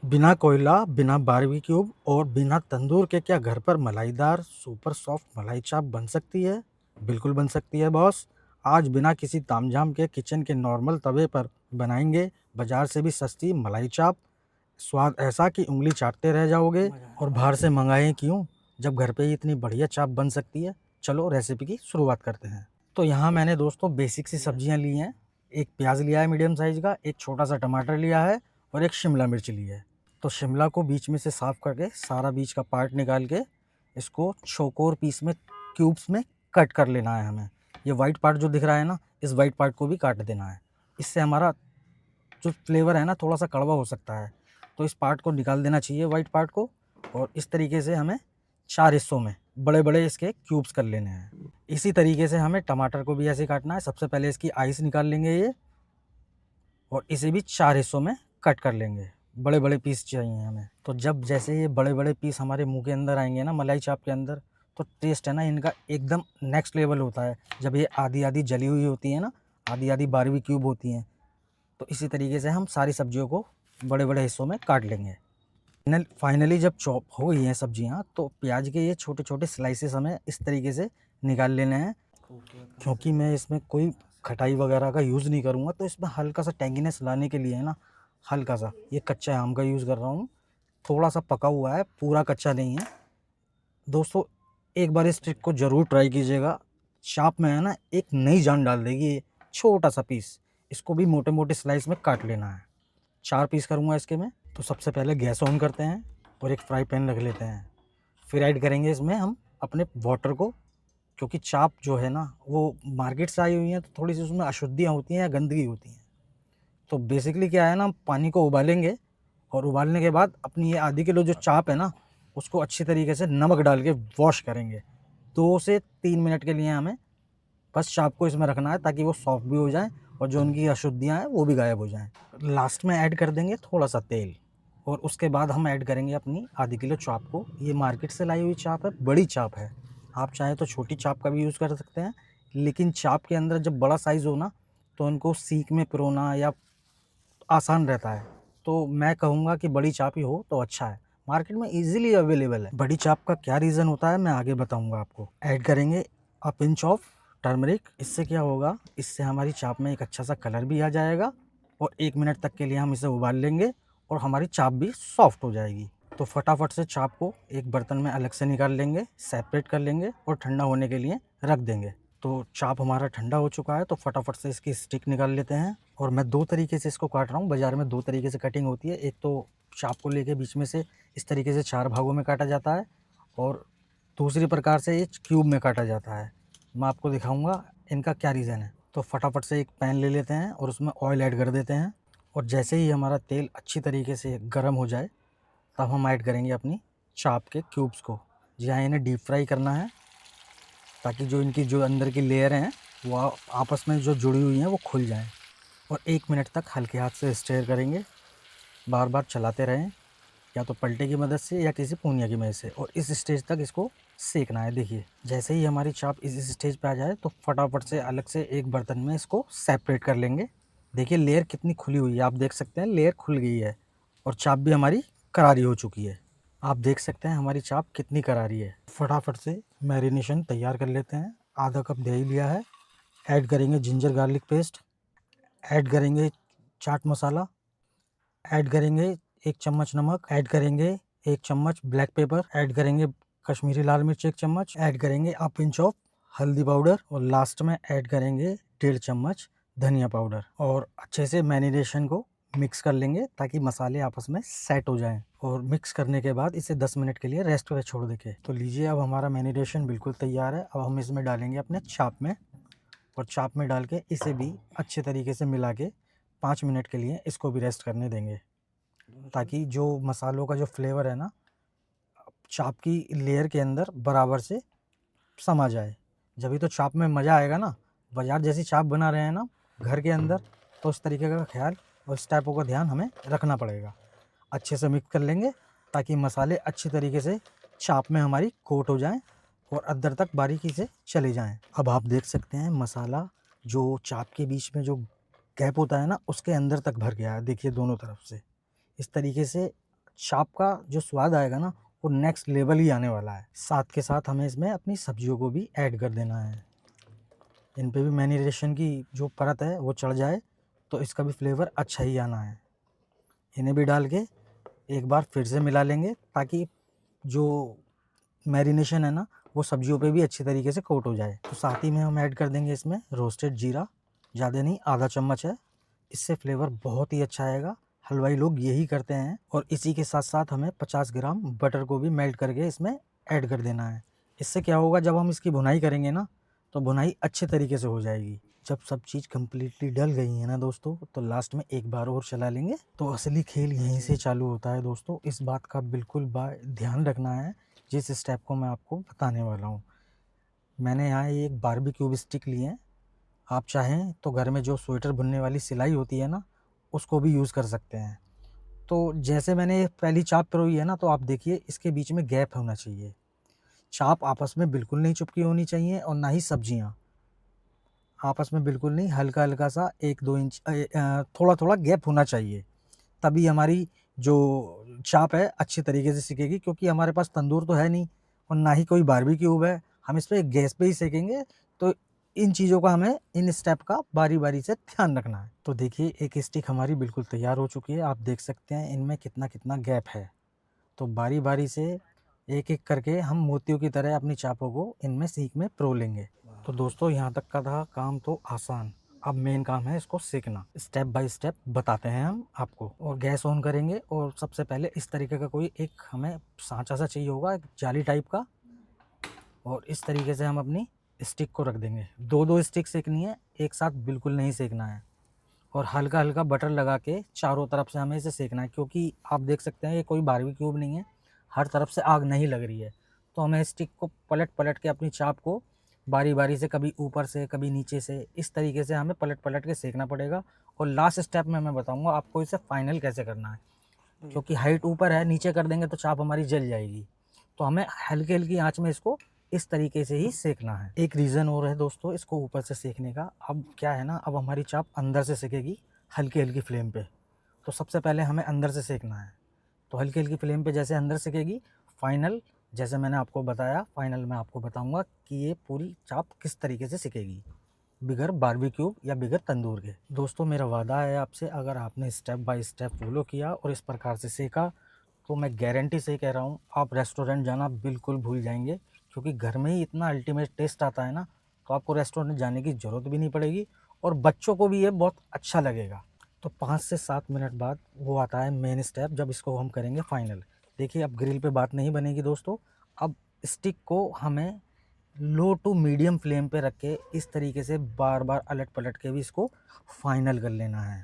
बिना कोयला, बिना बारबेक्यू और बिना तंदूर के क्या घर पर मलाईदार सुपर सॉफ्ट मलाई चाप बन सकती है? बिल्कुल बन सकती है बॉस। आज बिना किसी तामझाम के किचन के नॉर्मल तवे पर बनाएंगे बाजार से भी सस्ती मलाई चाप। स्वाद ऐसा कि उंगली चाटते रह जाओगे। और बाहर से मंगाएं क्यों जब घर पे ही इतनी बढ़िया चाप बन सकती है। चलो रेसिपी की शुरुआत करते हैं। तो यहाँ मैंने दोस्तों बेसिक सी सब्जियाँ ली हैं। एक प्याज लिया है मीडियम साइज़ का, एक छोटा सा टमाटर लिया है और एक शिमला मिर्च ली है। तो शिमला को बीच में से साफ़ करके सारा बीच का पार्ट निकाल के इसको चौकोर पीस में क्यूब्स में कट कर लेना है हमें। ये वाइट पार्ट जो दिख रहा है ना, इस वाइट पार्ट को भी काट देना है। इससे हमारा जो फ्लेवर है ना थोड़ा सा कड़वा हो सकता है, तो इस पार्ट को निकाल देना चाहिए, वाइट पार्ट को। और इस तरीके से हमें 4 हिस्सों में बड़े बड़े इसके क्यूब्स कर लेने हैं। इसी तरीके से हमें टमाटर को भी ऐसे काटना है। सबसे पहले इसकी आइस निकाल लेंगे ये, और इसे भी 4 हिस्सों में कट कर लेंगे। बड़े बड़े पीस चाहिए हमें। तो जब जैसे ये बड़े बड़े पीस हमारे मुंह के अंदर आएंगे ना, मलाई चाप के अंदर, तो टेस्ट है ना इनका एकदम नेक्स्ट लेवल होता है। जब ये आधी आधी जली हुई होती है ना, आधी आधी बारबी क्यूब होती हैं, तो इसी तरीके से हम सारी सब्जियों को बड़े बड़े हिस्सों में काट लेंगे। फाइनली जब चॉप हो गई हैं सब्जियां, तो प्याज के ये छोटे छोटे स्लाइसेस हमें इस तरीके से निकाल लेने हैं। क्योंकि मैं इसमें कोई खटाई वगैरह का यूज़ नहीं करूँगा, तो इसमें हल्का सा टेंगीनेस लाने के लिए है ना, हल्का सा ये कच्चा आम का यूज़ कर रहा हूँ। थोड़ा सा पका हुआ है, पूरा कच्चा नहीं है दोस्तों। एक बार इस ट्रिक को ज़रूर ट्राई कीजिएगा। चाप में है ना एक नई जान डाल देगी ये छोटा सा पीस। इसको भी मोटे मोटे स्लाइस में काट लेना है। 4 पीस करूँगा इसके मैं। तो सबसे पहले गैस ऑन करते हैं और एक फ्राई पैन रख लेते हैं। फिर ऐड करेंगे इसमें हम अपने वाटर को, क्योंकि चाप जो है ना वो मार्केट से आई हुई हैं, तो थोड़ी सी उसमें अशुद्धियाँ होती हैं या गंदगी होती हैं। तो बेसिकली क्या है ना, पानी को उबालेंगे और उबालने के बाद अपनी ये आधी किलो जो चाप है ना, उसको अच्छी तरीके से नमक डाल के वॉश करेंगे। 2 से 3 मिनट के लिए हमें बस चाप को इसमें रखना है, ताकि वो सॉफ्ट भी हो जाए और जो उनकी अशुद्धियाँ हैं वो भी गायब हो जाएँ। लास्ट में ऐड कर देंगे थोड़ा सा तेल, और उसके बाद हम ऐड करेंगे अपनी आधी किलो चाप को। ये मार्केट से लाई हुई चाप है, बड़ी चाप है। आप चाहें तो छोटी चाप का भी यूज़ कर सकते हैं, लेकिन चाप के अंदर जब बड़ा साइज़ हो ना, तो उनको सीक में पिरोना या आसान रहता है। तो मैं कहूँगा कि बड़ी चाप ही हो तो अच्छा है। मार्केट में ईज़िली अवेलेबल है। बड़ी चाप का क्या रीज़न होता है मैं आगे बताऊँगा आपको। ऐड करेंगे अ पिंच ऑफ टर्मरिक। इससे क्या होगा, इससे हमारी चाप में एक अच्छा सा कलर भी आ जाएगा, और 1 मिनट तक के लिए हम इसे उबाल लेंगे और हमारी चाप भी सॉफ्ट हो जाएगी। तो फटाफट से चाप को एक बर्तन में अलग से निकाल लेंगे, सेपरेट कर लेंगे और ठंडा होने के लिए रख देंगे। तो चाप हमारा ठंडा हो चुका है, तो फटाफट से इसकी स्टिक निकाल लेते हैं। और मैं 2 तरीके से इसको काट रहा हूँ। बाज़ार में 2 तरीके से कटिंग होती है। एक तो चाप को लेके बीच में से इस तरीके से 4 भागों में काटा जाता है, और दूसरी प्रकार से ये क्यूब में काटा जाता है। मैं आपको दिखाऊंगा इनका क्या रीज़न है। तो फटाफट से एक पैन ले लेते हैं और उसमें ऑयल ऐड कर देते हैं, और जैसे ही हमारा तेल अच्छी तरीके से गर्म हो जाए, तब हम ऐड करेंगे अपनी चाप के क्यूब्स को। जी हाँ, इन्हें डीप फ्राई करना है, ताकि जो इनकी जो अंदर की लेयर हैं वो आपस में जो जुड़ी हुई हैं वो खुल जाएं। और 1 मिनट तक हल्के हाथ से स्टेयर करेंगे, बार बार चलाते रहें, या तो पलटे की मदद से या किसी पूनिया की मदद से, और इस स्टेज तक इसको सेकना है। देखिए जैसे ही हमारी चाप इस स्टेज पे आ जाए, तो फटाफट से अलग से एक बर्तन में इसको सेपरेट कर लेंगे। देखिए लेयर कितनी खुली हुई है, आप देख सकते हैं लेयर खुल गई है, और चाप भी हमारी करारी हो चुकी है। आप देख सकते हैं हमारी चाप कितनी करारी है। फटाफट से मैरिनेशन तैयार कर लेते हैं। आधा कप दही लिया है, ऐड करेंगे जिंजर गार्लिक पेस्ट, ऐड करेंगे चाट मसाला, ऐड करेंगे 1 चम्मच नमक, ऐड करेंगे 1 चम्मच ब्लैक पेपर, ऐड करेंगे कश्मीरी लाल मिर्च 1 चम्मच, ऐड करेंगे अ पिंच ऑफ हल्दी पाउडर, और लास्ट में ऐड करेंगे 1.5 चम्मच धनिया पाउडर। और अच्छे से मैरिनेशन को मिक्स कर लेंगे, ताकि मसाले आपस में सेट हो जाएं। और मिक्स करने के बाद इसे 10 मिनट के लिए रेस्ट पे छोड़ देंगे। तो लीजिए, अब हमारा मैरिनेशन बिल्कुल तैयार है। अब हम इसमें डालेंगे अपने चाप में, और चाप में डाल के इसे भी अच्छे तरीके से मिला के 5 मिनट के लिए इसको भी रेस्ट करने देंगे, ताकि जो मसालों का जो फ्लेवर है ना, चाप की लेयर के अंदर बराबर से समा जाए। जभी तो चाप में मज़ा आएगा ना। बाजार जैसी चाप बना रहे हैं ना घर के अंदर, तो उस तरीके का ख्याल और इस टाइपों का ध्यान हमें रखना पड़ेगा। अच्छे से मिक्स कर लेंगे, ताकि मसाले अच्छी तरीके से चाप में हमारी कोट हो जाएं और अंदर तक बारीकी से चले जाएं। अब आप देख सकते हैं मसाला जो चाप के बीच में जो गैप होता है ना, उसके अंदर तक भर गया है। देखिए दोनों तरफ से इस तरीके से चाप का जो स्वाद आएगा ना वो नेक्स्ट लेवल ही आने वाला है। साथ के साथ हमें इसमें अपनी सब्जियों को भी ऐड कर देना है। इन पे भी मैरिनेशन की जो परत है वो चढ़ जाए तो इसका भी फ्लेवर अच्छा ही आना है। इन्हें भी डाल के एक बार फिर से मिला लेंगे ताकि जो मैरिनेशन है ना वो सब्जियों पे भी अच्छी तरीके से कोट हो जाए। तो साथ ही में हम ऐड कर देंगे इसमें रोस्टेड जीरा, ज़्यादा नहीं, आधा चम्मच है। इससे फ्लेवर बहुत ही अच्छा आएगा, हलवाई लोग यही करते हैं। और इसी के साथ साथ हमें 50 ग्राम बटर को भी मेल्ट करके इसमें ऐड कर देना है। इससे क्या होगा, जब हम इसकी भुनाई करेंगे ना तो भुनाई अच्छे तरीके से हो जाएगी। जब सब चीज़ कम्प्लीटली डल गई है ना दोस्तों, तो लास्ट में एक बार और चला लेंगे। तो असली खेल यहीं से चालू होता है दोस्तों। इस बात का बिल्कुल ध्यान रखना है जिस स्टेप को मैं आपको बताने वाला हूँ। मैंने यहाँ एक बारबेक्यू स्टिक लिए हैं। आप चाहें तो घर में जो स्वेटर बुनने वाली सिलाई होती है ना उसको भी यूज़ कर सकते हैं। तो जैसे मैंने पहली चाप पिरोई है ना, तो आप देखिए इसके बीच में गैप होना चाहिए। चाप आपस में बिल्कुल नहीं चिपकी होनी चाहिए और ना ही सब्जियाँ आपस में बिल्कुल नहीं, हल्का हल्का सा 1-2 इंच थोड़ा थोड़ा गैप होना चाहिए। तभी हमारी जो चाप है अच्छी तरीके से सिकेगी, क्योंकि हमारे पास तंदूर तो है नहीं और ना ही कोई बारबेक्यू है। हम इस पे गैस पे ही सेकेंगे। तो इन चीज़ों का हमें, इन स्टेप का बारी बारी से ध्यान रखना है। तो देखिए एक स्टिक हमारी बिल्कुल तैयार हो चुकी है। आप देख सकते हैं इनमें कितना कितना गैप है। तो बारी बारी से एक एक करके हम मोतियों की तरह अपनी चापों को इनमें सीख में पिरो लेंगे। तो दोस्तों यहाँ तक का था काम तो आसान। अब मेन काम है इसको सेकना। स्टेप बाय स्टेप बताते हैं हम आपको। और गैस ऑन करेंगे और सबसे पहले इस तरीके का कोई एक हमें सांचा सा चाहिए होगा, एक जाली टाइप का। और इस तरीके से हम अपनी स्टिक को रख देंगे। 2-2 स्टिक सेकनी है, एक साथ बिल्कुल नहीं सेकना है। और हल्का हल्का बटर लगा के चारों तरफ से हमें इसे सेकना है, क्योंकि आप देख सकते हैं ये कोई बारबेक्यू नहीं है, हर तरफ से आग नहीं लग रही है। तो हमें स्टिक को पलट पलट के अपनी चाप को बारी बारी से, कभी ऊपर से कभी नीचे से, इस तरीके से हमें पलट पलट के सेकना पड़ेगा। और लास्ट स्टेप में मैं बताऊंगा आपको इसे फाइनल कैसे करना है, क्योंकि हाइट ऊपर है, नीचे कर देंगे तो चाप हमारी जल जाएगी। तो हमें हल्की हल्की आंच में इसको इस तरीके से ही सेकना है। एक रीज़न और है दोस्तों इसको ऊपर से सेकने का। अब क्या है ना, अब हमारी चाप अंदर से सेकेगी हल्की हल्की फ्लेम पे। तो सबसे पहले हमें अंदर से सेकना है। तो हल्की हल्की फ्लेम पे जैसे अंदर सेकेगी, फाइनल जैसे मैंने आपको बताया, फाइनल मैं आपको बताऊंगा कि ये पूरी चाप किस तरीके से सिकेगी, बिगर बारबेक्यू या बिगर तंदूर के। दोस्तों मेरा वादा है आपसे, अगर आपने स्टेप बाय स्टेप फॉलो किया और इस प्रकार से सेका, तो मैं गारंटी से कह रहा हूँ आप रेस्टोरेंट जाना बिल्कुल भूल जाएंगे। क्योंकि घर में ही इतना अल्टीमेट टेस्ट आता है ना, तो आपको रेस्टोरेंट जाने की ज़रूरत भी नहीं पड़ेगी और बच्चों को भी ये बहुत अच्छा लगेगा। तो 5 से 7 मिनट बाद वो आता है मेन स्टेप, जब इसको हम करेंगे फाइनल। देखिए अब ग्रिल पे बात नहीं बनेगी दोस्तों। अब स्टिक को हमें लो टू मीडियम फ्लेम पे रख के इस तरीके से बार बार अलट पलट के भी इसको फाइनल कर लेना है।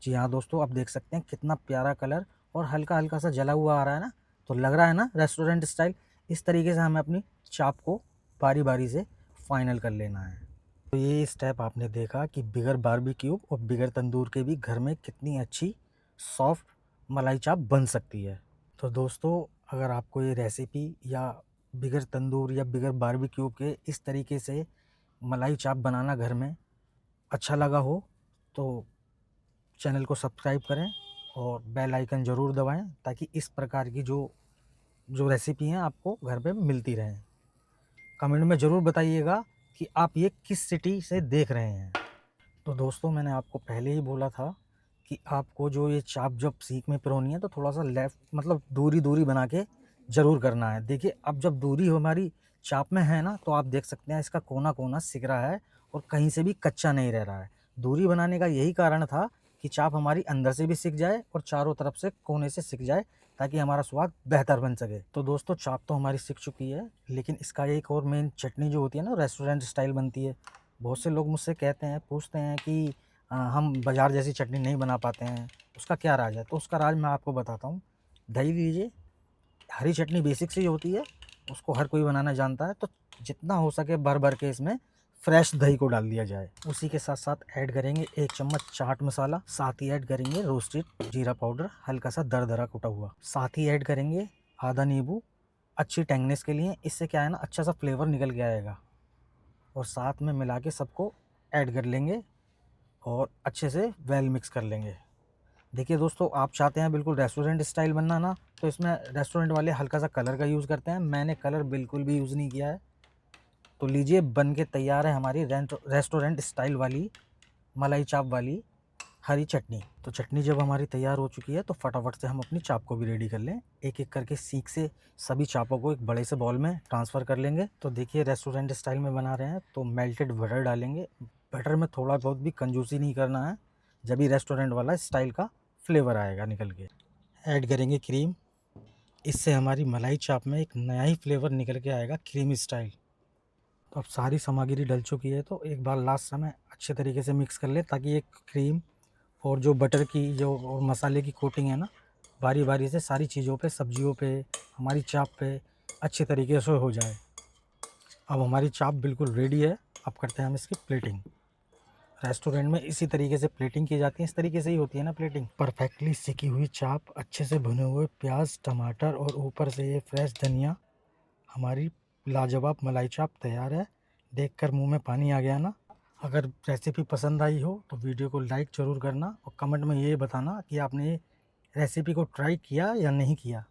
जी हाँ दोस्तों, आप देख सकते हैं कितना प्यारा कलर और हल्का हल्का सा जला हुआ आ रहा है ना, तो लग रहा है ना रेस्टोरेंट स्टाइल। इस तरीके से हमें अपनी चाप को बारी बारी से फाइनल कर लेना है। तो ये स्टेप आपने देखा कि बिगर बारबेक्यू और बिगर तंदूर के भी घर में कितनी अच्छी सॉफ्ट मलाई चाप बन सकती है। तो दोस्तों अगर आपको ये रेसिपी या बिगर तंदूर या बिगर बारबेक्यू के इस तरीके से मलाई चाप बनाना घर में अच्छा लगा हो, तो चैनल को सब्सक्राइब करें और बेल आइकन ज़रूर दबाएं, ताकि इस प्रकार की जो जो रेसिपी हैं आपको घर पे मिलती रहें। कमेंट में ज़रूर बताइएगा कि आप ये किस सिटी से देख रहे हैं। तो दोस्तों मैंने आपको पहले ही बोला था कि आपको जो ये चाप जब सीख में पिरोनी है तो थोड़ा सा लेफ्ट, मतलब दूरी दूरी बना के ज़रूर करना है। देखिए अब जब दूरी हमारी चाप में है ना, तो आप देख सकते हैं इसका कोना कोना सिक रहा है और कहीं से भी कच्चा नहीं रह रहा है। दूरी बनाने का यही कारण था कि चाप हमारी अंदर से भी सिक जाए और चारों तरफ से कोने से सिक जाए, ताकि हमारा स्वाद बेहतर बन सके। तो दोस्तों चाप तो हमारी सिक चुकी है, लेकिन इसका एक और मेन चटनी जो होती है ना, रेस्टोरेंट स्टाइल बनती है। बहुत से लोग मुझसे कहते हैं, पूछते हैं कि हम बाज़ार जैसी चटनी नहीं बना पाते हैं, उसका क्या राज है। तो उसका राज मैं आपको बताता हूँ। दही लीजिए, हरी चटनी बेसिक से ही होती है, उसको हर कोई बनाना जानता है। तो जितना हो सके भर भर के इसमें फ्रेश दही को डाल दिया जाए। उसी के साथ साथ ऐड करेंगे 1 चम्मच चाट मसाला, साथ ही ऐड करेंगे रोस्टेड जीरा पाउडर हल्का सा दरदरा कुटा हुआ, साथ ही ऐड करेंगे आधा नींबू अच्छी टेंगनेस के लिए। इससे क्या है ना, अच्छा सा फ्लेवर निकल के आएगा। और साथ में मिला के सबको ऐड कर लेंगे और अच्छे से वेल मिक्स कर लेंगे। देखिए दोस्तों, आप चाहते हैं बिल्कुल रेस्टोरेंट स्टाइल बनना ना, तो इसमें रेस्टोरेंट वाले हल्का सा कलर का यूज़ करते हैं। मैंने कलर बिल्कुल भी यूज़ नहीं किया है। तो लीजिए, बन के तैयार है हमारी रेस्टोरेंट स्टाइल वाली मलाई चाप वाली हरी चटनी। तो चटनी जब हमारी तैयार हो चुकी है तो फटाफट से हम अपनी चाप को भी रेडी कर लें। एक एक करके सीख से सभी चापों को एक बड़े से बॉल में ट्रांसफ़र कर लेंगे। तो देखिए, रेस्टोरेंट स्टाइल में बना रहे हैं तो मेल्टेड बटर डालेंगे। बटर में थोड़ा बहुत भी कंजूसी नहीं करना है, जब भी रेस्टोरेंट वाला स्टाइल का फ्लेवर आएगा निकल के। ऐड करेंगे क्रीम। इससे हमारी मलाई चाप में एक नया ही फ्लेवर निकल के आएगा, क्रीमी स्टाइल। तो अब सारी सामग्री डल चुकी है, तो एक बार लास्ट समय अच्छे तरीके से मिक्स कर लें, ताकि एक क्रीम और जो बटर की जो और मसाले की कोटिंग है ना, बारी बारी से सारी चीज़ों पे, सब्जियों पे, हमारी चाप पे अच्छे तरीके से हो जाए। अब हमारी चाप बिल्कुल रेडी है। अब करते हैं हम इसकी प्लेटिंग। रेस्टोरेंट में इसी तरीके से प्लेटिंग की जाती है, इस तरीके से ही होती है ना प्लेटिंग। परफेक्टली सिकी हुई चाप, अच्छे से भुने हुए प्याज, टमाटर और ऊपर से ये फ्रेश धनिया, हमारी लाजवाब मलाई चाप तैयार है। देखकर मुंह में पानी आ गया ना। अगर रेसिपी पसंद आई हो तो वीडियो को लाइक ज़रूर करना और कमेंट में ये बताना कि आपने ये रेसिपी को ट्राई किया या नहीं किया।